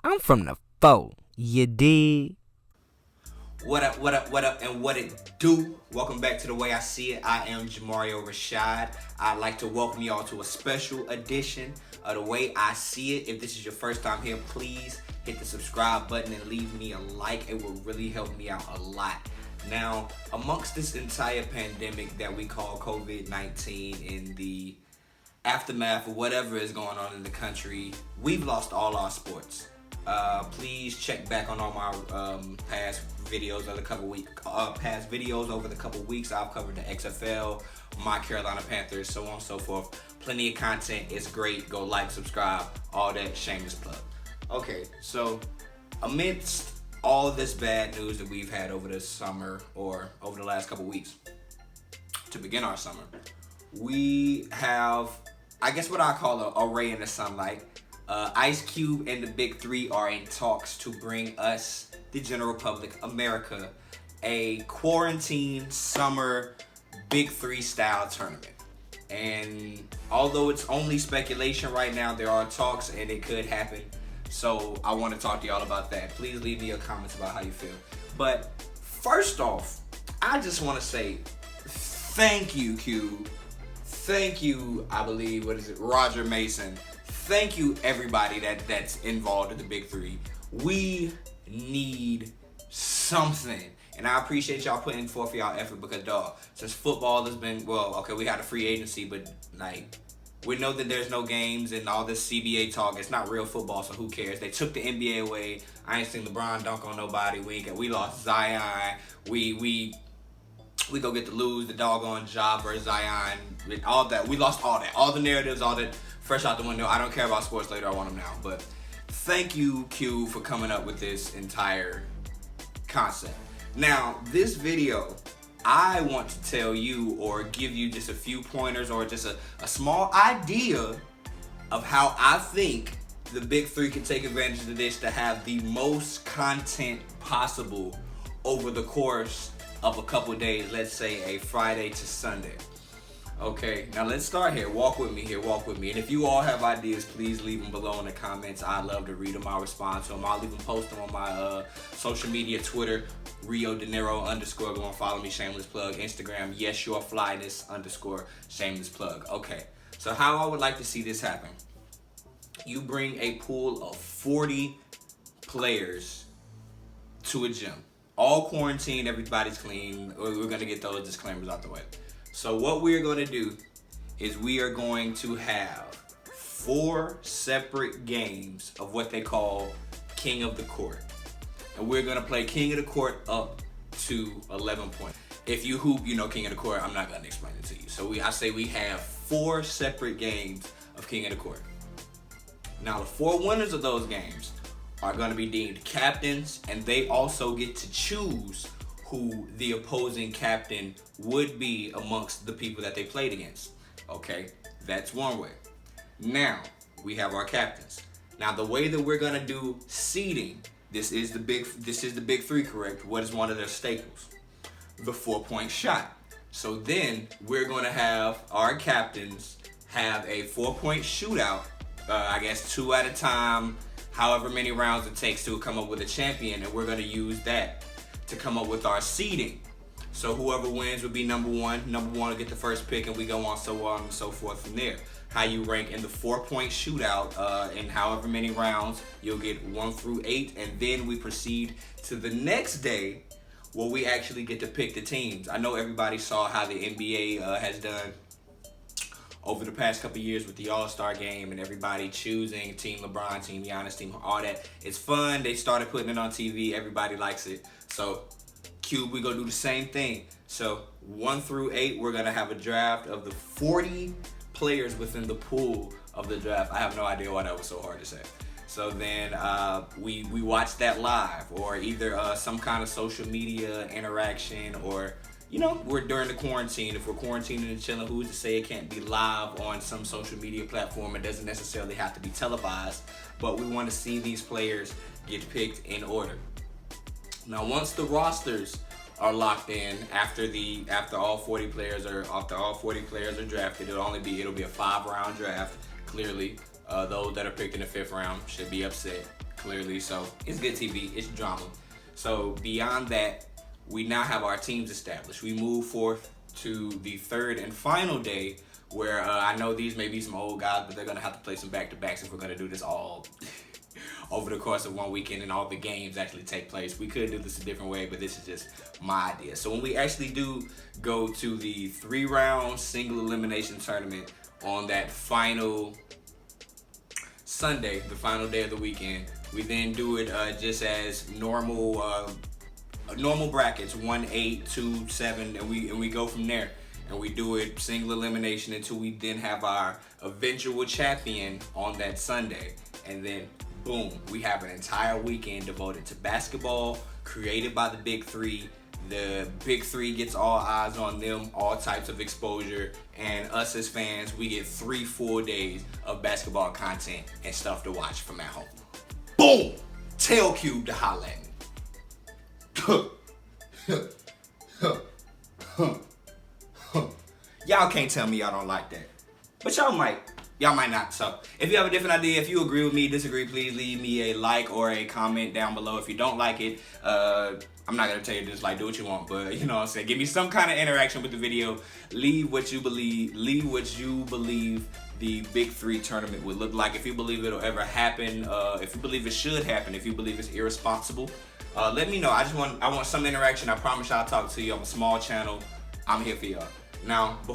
I'm from the foe. You dig? What up, what up, what up, and what it do? Welcome back to The Way I See It. I am Jamario Rashad. I'd like to welcome y'all to a special edition of The Way I See It. If this is your first time here, please hit the subscribe button and leave me a like. It will really help me out a lot. Now, amongst this entire pandemic that we call COVID-19 in the aftermath of whatever is going on in the country, we've lost all our sports. Please check back on all my past videos over the couple weeks. I've covered the XFL, my Carolina Panthers, so on and so forth. Plenty of content. It's great. Go like, subscribe, all that shameless plug. Okay, so amidst all this bad news that we've had over this summer or over the last couple weeks to begin our summer, we have, I guess, what I call a ray in the sunlight. Ice Cube and the Big Three are in talks to bring us, the general public, America, a quarantine summer Big Three style tournament. And although it's only speculation right now, there are talks and it could happen. So I want to talk to y'all about that. Please leave me your comments about how you feel. But first off, I just want to say thank you, Cube. Thank you, I believe, Roger Mason. Thank you, everybody that's involved in the Big Three. We need something. And I appreciate y'all putting forth y'all effort because, dog, since football has been, we had a free agency, but, like, we know that there's no games and all this CBA talk. It's not real football, so who cares? They took the NBA away. I ain't seen LeBron dunk on nobody. We lost Zion. We go get to lose the doggone job versus Zion. All that. We lost all that. All the narratives, all that. Fresh out the window. I don't care about sports later. I want them now. But thank you, Q, for coming up with this entire concept. Now, this video, I want to tell you or give you just a few pointers or just a small idea of how I think the Big Three can take advantage of this to have the most content possible over the course of a couple days. Let's say a Friday to Sunday. Okay, now let's start here. Walk with me here, walk with me. And if you all have ideas, please leave them below in the comments. I love to read them, I'll respond to them. I'll even post them on my social media, Twitter, Rio De Niro _ go and follow me, shameless plug. Instagram, yes, your flyness _ shameless plug. Okay, so how I would like to see this happen. You bring a pool of 40 players to a gym. All quarantined, everybody's clean. We're gonna get those disclaimers out the way. So what we're going to do is we are going to have 4 separate games of what they call King of the Court. And we're going to play King of the Court up to 11 points. If you hoop, you know King of the Court. I'm not going to explain it to you. So I say we have 4 separate games of King of the Court. Now the 4 winners of those games are going to be deemed captains, and they also get to choose who the opposing captain would be amongst the people that they played against. Okay, that's one way. Now, we have our captains. Now, the way that we're gonna do seeding, this is the Big Three, correct? What is one of their staples? The 4-point shot. So then, we're gonna have our captains have a 4-point shootout, I guess 2 at a time, however many rounds it takes to come up with a champion, and we're gonna use that to come up with our seeding. So whoever wins would be number one. Number one will get the first pick, and we go on and so forth from there. How you rank in the 4-point shootout, in however many rounds, you'll get 1 through 8, and then we proceed to the next day where we actually get to pick the teams. I know everybody saw how the NBA has done over the past couple years with the All-Star game and everybody choosing Team LeBron, Team Giannis, Team all that. It's fun. They started putting it on TV. Everybody likes it. So, Cube, we're going to do the same thing. So, 1 through 8, we're going to have a draft of the 40 players within the pool of the draft. I have no idea why that was so hard to say. So then we watch that live, or either some kind of social media interaction, or we're during the quarantine. If we're quarantining and chilling, who's to say it can't be live on some social media platform? It doesn't necessarily have to be televised, but we want to see these players get picked in order. Now, once the rosters are locked in, after all 40 players are drafted, it'll be a 5-round draft. Clearly, those that are picked in the 5th round should be upset. clearly. So it's good TV. It's drama. So beyond that, we now have our teams established. We move forth to the third and final day, where I know these may be some old guys, but they're gonna have to play some back-to-backs if we're gonna do this all over the course of one weekend and all the games actually take place. We could do this a different way, but this is just my idea. So when we actually do go to the 3-round single elimination tournament on that final Sunday, the final day of the weekend, we then do it just as normal brackets, 1, 8, 2, 7, and we go from there. And we do it single elimination until we then have our eventual champion on that Sunday. And then boom, we have an entire weekend devoted to basketball, created by the Big Three. The Big Three gets all eyes on them, all types of exposure, and us as fans, we get 3 full days of basketball content and stuff to watch from at home. Boom! Tell Cube to holla at me. Y'all can't tell me y'all don't like that, but y'all might not. So if you have a different idea, if you agree with me, disagree, please leave me a like or a comment down below. If you don't like it, I'm not gonna tell you just like do what you want, but you know what I'm saying, give me some kind of interaction with the video. Leave what you believe the Big Three tournament would look like. If you believe it'll ever happen, if you believe it should happen, if you believe it's irresponsible, let me know. I want some interaction. I promise y'all I'll talk to you. I'm a small channel. I'm here for y'all. Now,